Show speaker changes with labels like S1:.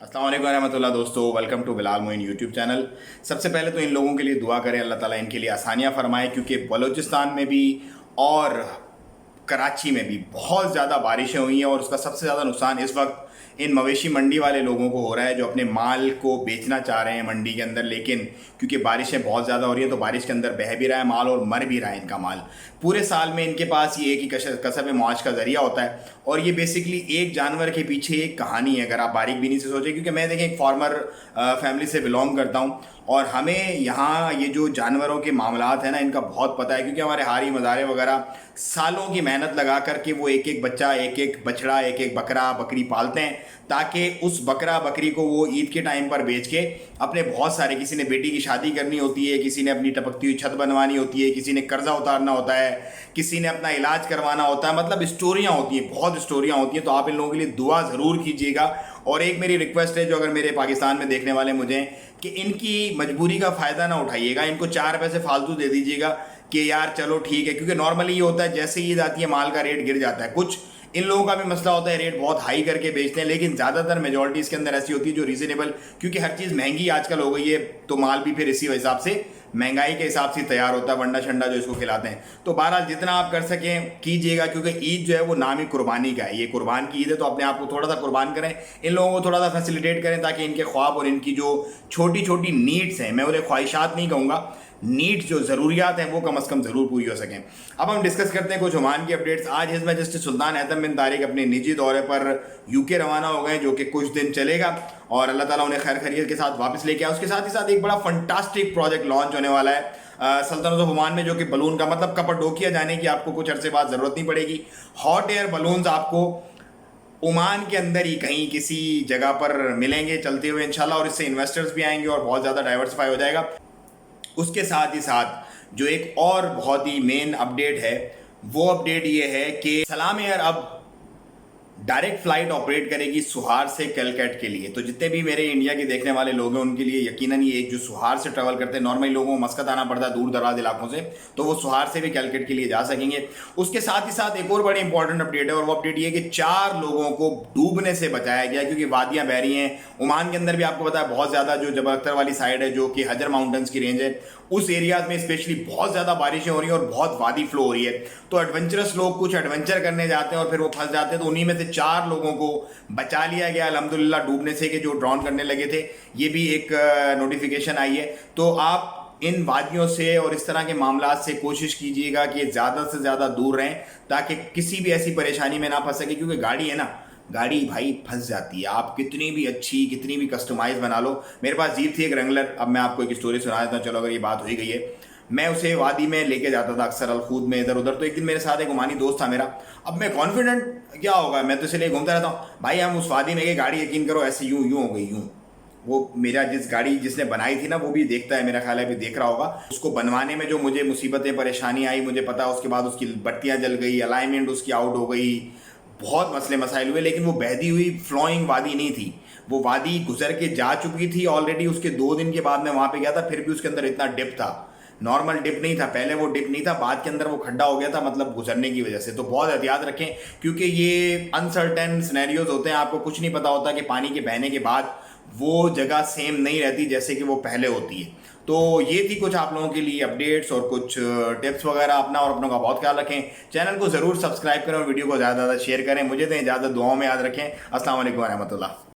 S1: अस्सलाम वालेकुम रहमतुल्लाह। दोस्तों, welcome to Bilal Moin YouTube channel. सबसे पहले तो इन लोगों के लिए दुआ करें, अल्लाह ताला इनके लिए आसानियाँ फरमाए, क्योंकि बलूचिस्तान में भी और कराची में भी बहुत ज़्यादा बारिशें हुई हैं और उसका सबसे ज़्यादा नुकसान इस वक्त इन मवेशी मंडी वाले लोगों को हो रहा है, जो अपने माल को बेचना चाह रहे हैं मंडी के अंदर, लेकिन क्योंकि बारिशें बहुत ज़्यादा हो रही हैं तो बारिश के अंदर बह भी रहा है माल और मर भी रहा है इनका माल। पूरे साल में इनके पास ये एक ही कसब मुआश का ज़रिया होता है और ये बेसिकली एक जानवर के पीछे एक कहानी है, अगर आप बारीक बीनी से सोचें। क्योंकि मैं देखें एक फार्मर फैमिली से बिलोंग करता हूँ और हमें यहाँ ये जो जानवरों के मामलात हैं ना, इनका बहुत पता है, क्योंकि हमारे हारी मज़ारे वगैरह सालों की मेहनत लगा करके वो एक एक बच्चा, एक एक बछड़ा, एक एक बकरा बकरी पालते हैं, ताकि उस बकरा बकरी को वो ईद के टाइम पर बेच के अपने बहुत सारे, किसी ने बेटी की शादी करनी होती है, किसी ने अपनी टपकती हुई छत बनवानी होती है, किसी ने कर्जा उतारना होता है, किसी ने अपना इलाज करवाना होता है। मतलब स्टोरियाँ होती हैं, बहुत स्टोरियाँ होती हैं। तो आप इन लोगों के लिए दुआ ज़रूर कीजिएगा। और एक मेरी रिक्वेस्ट है, जो अगर मेरे पाकिस्तान में देखने वाले मुझे, कि इनकी मजबूरी का फ़ायदा ना उठाइएगा, इनको 4 पैसे फालतू दे दीजिएगा कि यार चलो ठीक है। क्योंकि नॉर्मली ये होता है, जैसे ईद आती है माल का रेट गिर जाता है। कुछ इन लोगों का भी मसला होता है, रेट बहुत हाई करके बेचते हैं, लेकिन ज़्यादातर मेजॉरिटी इसके अंदर ऐसी होती है जो रीज़नेबल, क्योंकि हर चीज़ महंगी आजकल हो गई है, तो माल भी फिर इसी हिसाब से महंगाई के हिसाब से तैयार होता है, वंडा शंडा जो इसको खिलाते हैं। तो बहरहाल जितना आप कर सकें कीजिएगा, क्योंकि ईद जो है वो नाम ही कुर्बानी का है, ये कुर्बान की ईद है, तो अपने आप को थोड़ा सा कुर्बान करें, इन लोगों को थोड़ा सा फैसिलिटेट करें, ताकि इनके ख्वाब और इनकी जो छोटी छोटी नीड्स हैं, मैं उन्हें ख्वाहिशात नहीं कहूँगा, नीड्स जो ज़रूरियात हैं वो कम अज़ कम ज़रूर पूरी हो सकें। अब हम डिस्कस करते हैं कुछ ओमान की अपडेट्स। आज हिज़ मैजेस्टी सुल्तान हैतम बिन तारिक अपने निजी दौरे पर यूके रवाना हो गए, जो कि कुछ दिन चलेगा और अल्लाह ताला उन्हें खैर खैरियत के साथ वापस लेके आए। उसके साथ ही साथ एक बड़ा फंटास्टिक प्रोजेक्ट लॉन्च होने वाला है सल्तनत ऑफ ओमान में, जो कि बलून का, मतलब कप्पाडोकिया जाने की आपको कुछ अरसे बाद ज़रूरत नहीं पड़ेगी। हॉट एयर बलून्स आपको ओमान के अंदर ही कहीं किसी जगह पर मिलेंगे चलते हुए इंशाल्लाह, और इससे इन्वेस्टर्स भी आएंगे और बहुत ज़्यादा डाइवर्सिफाई हो जाएगा। उसके साथ ही साथ जो एक और बहुत ही मेन अपडेट है, वो अपडेट ये है कि सलाम एयर अब डायरेक्ट फ्लाइट ऑपरेट करेगी सुहार से कैलकट के लिए। तो जितने भी मेरे इंडिया के देखने वाले लोग हैं उनके लिए यकीनन ये एक, जो सुहार से ट्रैवल करते हैं, नॉर्मली लोगों को मस्कत आना पड़ता है दूर दराज इलाकों से, तो वो सुहार से भी कैलकट के लिए जा सकेंगे। उसके साथ ही साथ एक और बड़ी इंपॉर्टेंट अपडेट है, और वो अपडेट ये है कि 4 लोगों को डूबने से बचाया गया, क्योंकि वादियाँ बह रही हैं ओमान के अंदर भी। आपको पता है बहुत ज़्यादा जो जबल अख्तर वाली साइड है, जो कि हजर माउंटेन्स की रेंज है, उस एरियाज में स्पेशली बहुत ज़्यादा बारिशें हो रही हैं और बहुत वादी फ्लो हो रही है। तो एडवेंचरस लोग कुछ एडवेंचर करने जाते हैं और फिर वो फंस जाते हैं। तो उन्हीं में से 4 लोगों को बचा लिया गया अल्हम्दुलिल्लाह डूबने से, कि जो ड्रॉन करने लगे थे। ये भी एक नोटिफिकेशन आई है। तो आप इन वादियों से और इस तरह के मामलात से कोशिश कीजिएगा कि ज़्यादा से ज़्यादा दूर रहें, ताकि किसी भी ऐसी परेशानी में ना फंस सके। क्योंकि गाड़ी है ना, गाड़ी भाई फंस जाती है, आप कितनी भी अच्छी, कितनी भी कस्टमाइज बना लो। मेरे पास जीप थी एक रेंगलर, अब मैं आपको एक स्टोरी सुना देता हूँ, चलो अगर ये बात हो ही गई है। मैं उसे वादी में लेके जाता था अक्सर, अलखूद में इधर उधर। तो एक दिन मेरे साथ एक ओमानी दोस्त था मेरा। अब मैं कॉन्फिडेंट क्या होगा, मैं तो इसलिए घूमता रहता हूँ भाई, हम उस वादी में गए, गाड़ी यकीन करो ऐसे यूं यूं हो गई यूं। वो मेरा जिस गाड़ी जिसने बनाई थी ना, वो भी देखता है, मेरा ख्याल है भी देख रहा होगा। उसको बनवाने में जो मुझे मुसीबतें परेशानी आई मुझे पता है। उसके बाद उसकी बत्तियाँ जल गई, अलाइनमेंट उसकी आउट हो गई, बहुत मसले मसाइल हुए। लेकिन वो बहती हुई फ्लोइंग वादी नहीं थी, वो वादी गुजर के जा चुकी थी ऑलरेडी। उसके 2 दिन के बाद मैं वहाँ पे गया था, फिर भी उसके अंदर इतना डिप था, नॉर्मल डिप नहीं था। पहले वो डिप नहीं था, बाद के अंदर वो खड्डा हो गया था, मतलब गुजरने की वजह से। तो बहुत एहतियात रखें, क्योंकि ये अनसर्टेन सिनेरियोज होते हैं, आपको कुछ नहीं पता होता कि पानी के बहने के बाद वो जगह सेम नहीं रहती जैसे कि वो पहले होती है। तो ये थी कुछ आप लोगों के लिए अपडेट्स और कुछ टिप्स वगैरह। अपना और अपनों का बहुत ख्याल रखें। चैनल को ज़रूर सब्सक्राइब करें और वीडियो को ज़्यादा से ज़्यादा शेयर करें। मुझे दें इजाज़त, दुआओं में याद रखें। अस्सलाम वालेकुम रहमतुल्लाह।